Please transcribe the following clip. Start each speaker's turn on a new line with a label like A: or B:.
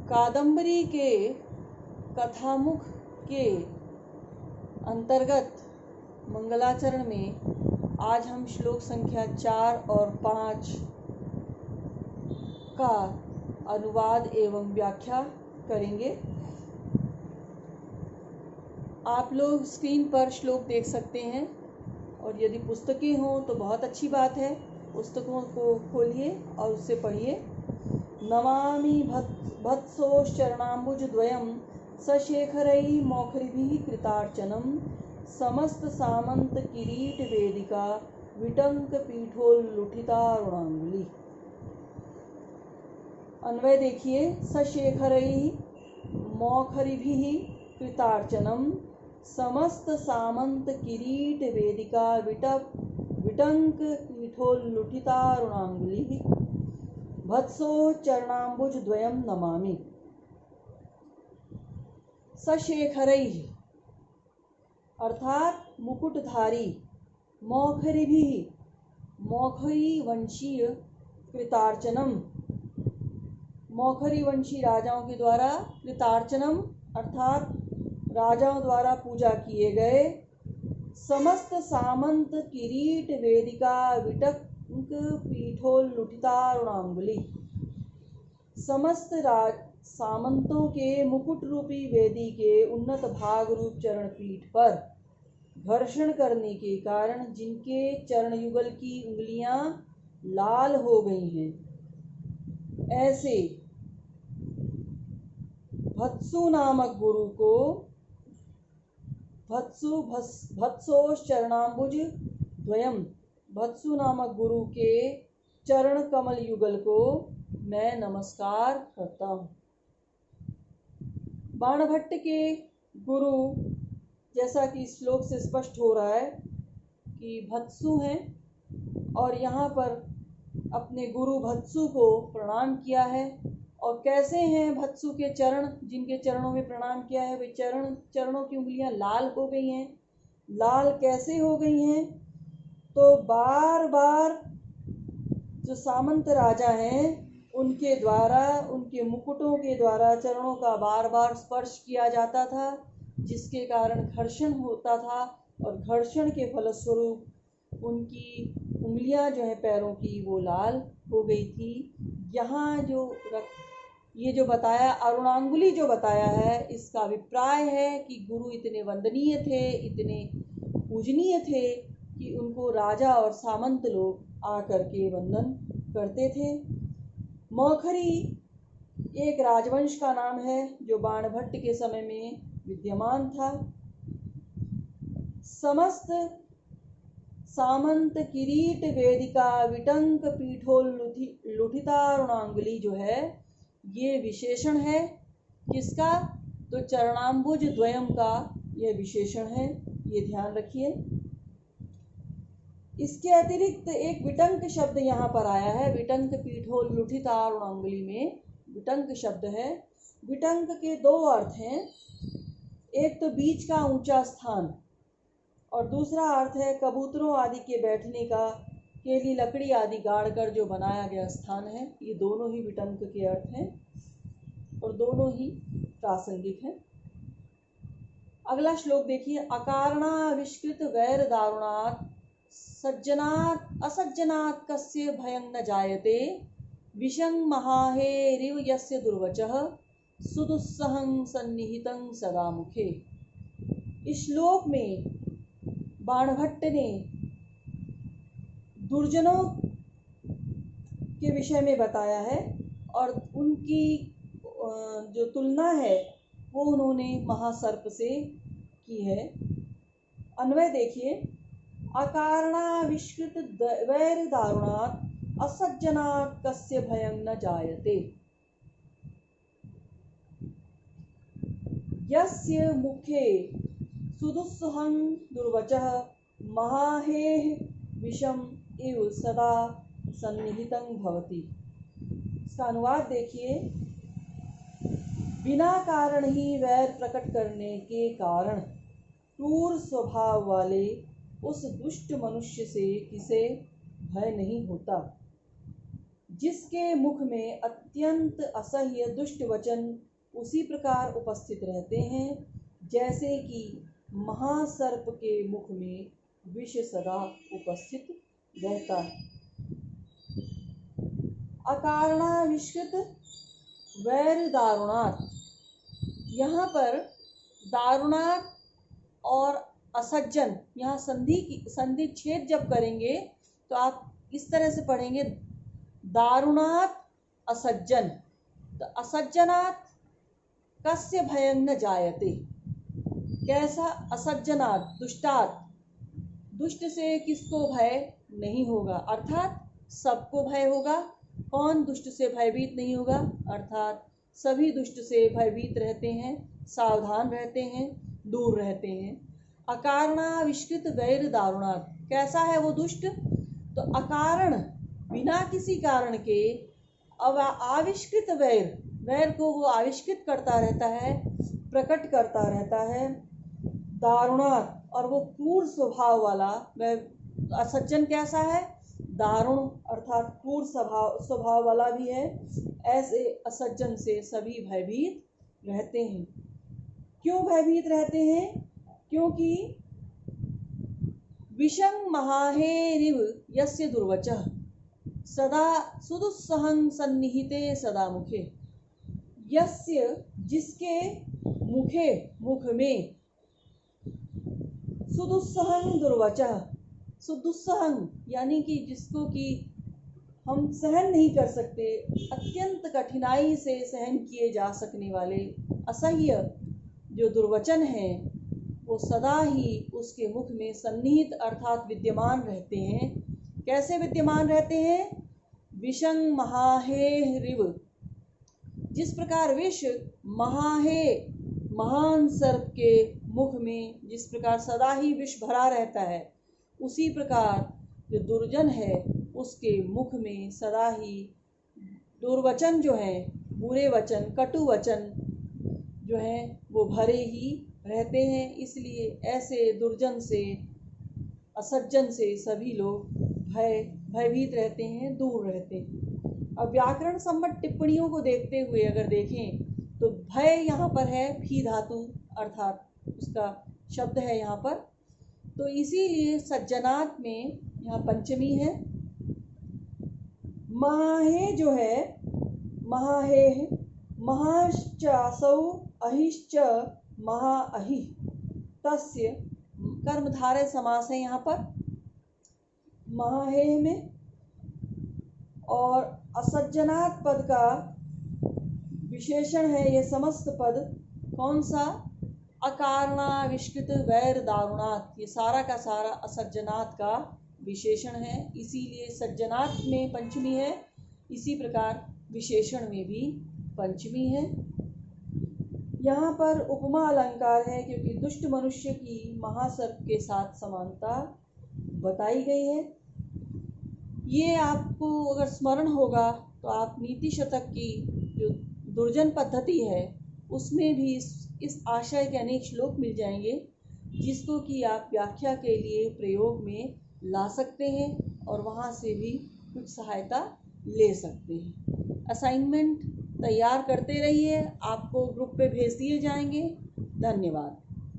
A: कादंबरी के कथामुख के अंतर्गत मंगलाचरण में आज हम श्लोक संख्या 4 और 5 का अनुवाद एवं व्याख्या करेंगे। आप लोग स्क्रीन पर श्लोक देख सकते हैं और यदि पुस्तकें हों तो बहुत अच्छी बात है, पुस्तकों को खोलिए और उससे पढ़िए। नमामि भत्सोश्चरणाम्बुजद्वयं सशेखरैः मौखरिभिः कृतार्चनं समस्तसामन्तकिरीटवेदिका विटङ्कपीठोल्लुठितारुणाङ्गुली। अन्वय देखिए। सशेखरैः मौखरिभिः कृतार्चनं समस्तसामन्तकिरीटवेदिका विटङ्कपीठोल्लुठितारुणाङ्गुलिः भत्सोश्चरणाम्बुजद्वयं नमामि। सशेखरैः अर्थात मुकुटधारी, मौखरिभिः मौखरी वंशीय, कृतार्चनम मौखरी वंशी राजाओं के द्वारा, कृतार्चनम अर्थात राजाओं द्वारा पूजा किए गए, समस्त सामंत किरीट वेदिका विटंक पीठोल्लुठितारुणांगुली समस्त सामंतों के मुकुट रूपी वेदी के उन्नत भाग रूप चरण पीठ पर घर्षण करने के कारण जिनके चरण युगल की उंगलियां लाल हो गई हैं, ऐसे भत्सु नामक गुरु को भत्सोश्चरणाम्बुज द्वयम भत्सु नामक गुरु के चरण कमल युगल को मैं नमस्कार करता हूँ। बाणभट्ट के गुरु, जैसा कि श्लोक से स्पष्ट हो रहा है कि भत्सु हैं और यहाँ पर अपने गुरु भत्सु को प्रणाम किया है। और कैसे हैं भत्सु के चरण, जिनके चरणों में प्रणाम किया है वे चरणों की उंगलियां लाल हो गई हैं। लाल कैसे हो गई हैं? तो बार बार जो सामंत राजा हैं उनके द्वारा, उनके मुकुटों के द्वारा चरणों का बार बार स्पर्श किया जाता था, जिसके कारण घर्षण होता था और घर्षण के फलस्वरूप उनकी उंगलियां जो है पैरों की वो लाल हो गई थी। यहाँ ये जो बताया, अरुणांगुली जो बताया है, इसका अभिप्राय है कि गुरु इतने वंदनीय थे, इतने पूजनीय थे कि उनको राजा और सामंत लोग आकर के वंदन करते थे। मौखरी एक राजवंश का नाम है जो बाणभट्ट के समय में विद्यमान था। समस्त सामंत किरीट वेदिका विटंक पीठोल्लुठितारुणांगुली जो है, ये विशेषण है किसका? तो चरणाम्बुज द्वयम का यह विशेषण है, ये ध्यान रखिए। इसके अतिरिक्त एक विटंक शब्द यहाँ पर आया है। विटंक पीठोल्लुठितारुणांगुली में विटंक शब्द है। विटंक के दो अर्थ हैं, एक तो बीच का ऊंचा स्थान और दूसरा अर्थ है कबूतरों आदि के बैठने का, केली लकड़ी आदि गाड़कर जो बनाया गया स्थान है। ये दोनों ही विटंक के अर्थ हैं और दोनों ही प्रासंगिक हैं। अगला श्लोक देखिए। अकारणाविष्कृत वैर दारुणात् सज्जनात् असज्जनात् कस्य भयं न जायते विषं महाहेरिव यस्य दुर्वचः सुदुस्सहं सन्निहितं सदा मुखे। इस श्लोक में बाणभट्ट ने दुर्जनों के विषय में बताया है और उनकी जो तुलना है वो उन्होंने महासर्प से की है। अन्वय देखिए। अकारणाविष्कृत वैर दारुणात् असज्जनात् कस्य भयं न जायते यस्य मुखे सुदुस्सहं दुर्वचः महाहेः विषम इव सदा सन्निहितं भवति। इसका अनुवाद देखिए। बिना कारण ही वैर प्रकट करने के कारण क्रूर स्वभाव वाले उस दुष्ट मनुष्य से किसे भय नहीं होता, जिसके मुख में अत्यंत असह्य दुष्ट वचन उसी प्रकार उपस्थित रहते हैं जैसे कि महासर्प के मुख में विष सदा उपस्थित रहता है। अकारणाविष्कृत वैर दारुणात्, यहाँ पर दारुणात् और असज्जन, यहाँ संधि छेद जब करेंगे तो आप इस तरह से पढ़ेंगे, दारुणात् असज्जन। तो असज्जनात् कस्य भयं न जायते, कैसा? असज्जनात् दुष्टात्, दुष्ट से किसको भय नहीं होगा, अर्थात सबको भय होगा। कौन दुष्ट से भयभीत नहीं होगा? अर्थात सभी दुष्ट से भयभीत रहते हैं, सावधान रहते हैं, दूर रहते हैं। अकारणाविष्कृत वैर दारुणात्, कैसा है वो दुष्ट? तो अकारण, बिना किसी कारण के, अब आविष्कृत वैर, वैर को वो आविष्कृत करता रहता है, प्रकट करता रहता है। दारुणात्, और वो क्रूर स्वभाव वाला। वह असज्जन कैसा है? दारुण अर्थात क्रूर स्वभाव वाला भी है। ऐसे असज्जन से सभी भयभीत रहते हैं। क्यों भयभीत रहते हैं? क्योंकि विषं महाहेरिव यस्य दुर्वचः सदा सुदुस्सहं सन्निहिते सदा मुखे। यस्य, जिसके, मुखे, मुख में, सुदुस्सहं दुर्वचः, सुदुस्सहं यानी कि जिसको कि हम सहन नहीं कर सकते, अत्यंत कठिनाई से सहन किए जा सकने वाले असह्य जो दुर्वचन हैं, वो सदा ही उसके मुख में सन्निहित अर्थात विद्यमान रहते हैं। कैसे विद्यमान रहते हैं? विषं महाहेरिव, जिस प्रकार विष महाहे, महान सर्प के मुख में जिस प्रकार सदा ही विष भरा रहता है, उसी प्रकार जो दुर्जन है उसके मुख में सदा ही दुर्वचन जो है, बुरे वचन, कटु वचन जो हैं वो भरे ही रहते हैं। इसलिए ऐसे दुर्जन से, असज्जन से सभी लोग भयभीत रहते हैं, दूर रहते हैं। अब व्याकरण सम्मत टिप्पणियों को देखते हुए अगर देखें तो भय यहाँ पर है भी धातु अर्थात उसका शब्द है यहाँ पर, तो इसीलिए सज्जनात् में यहाँ पंचमी है। महाहे जो है, महाहे, महाश्चासौ अहिश्च महाअहि, तस्य कर्मधारय समास है यहाँ पर महाहे में। और असज्जनात् पद का विशेषण है ये समस्त पद, कौन सा? अकारणाविष्कृत वैर दारुणात्, ये सारा का सारा असज्जनात् का विशेषण है। इसीलिए सज्जनात् में पंचमी है, इसी प्रकार विशेषण में भी पंचमी है। यहाँ पर उपमा अलंकार है क्योंकि दुष्ट मनुष्य की महासर्प के साथ समानता बताई गई है। ये आपको अगर स्मरण होगा तो आप नीति शतक की जो दुर्जन पद्धति है उसमें भी इस आशय के अनेक श्लोक मिल जाएंगे, जिसको कि आप व्याख्या के लिए प्रयोग में ला सकते हैं और वहाँ से भी कुछ सहायता ले सकते हैं। असाइनमेंट तैयार करते रहिए, आपको ग्रुप पे भेज दिए जाएंगे। धन्यवाद।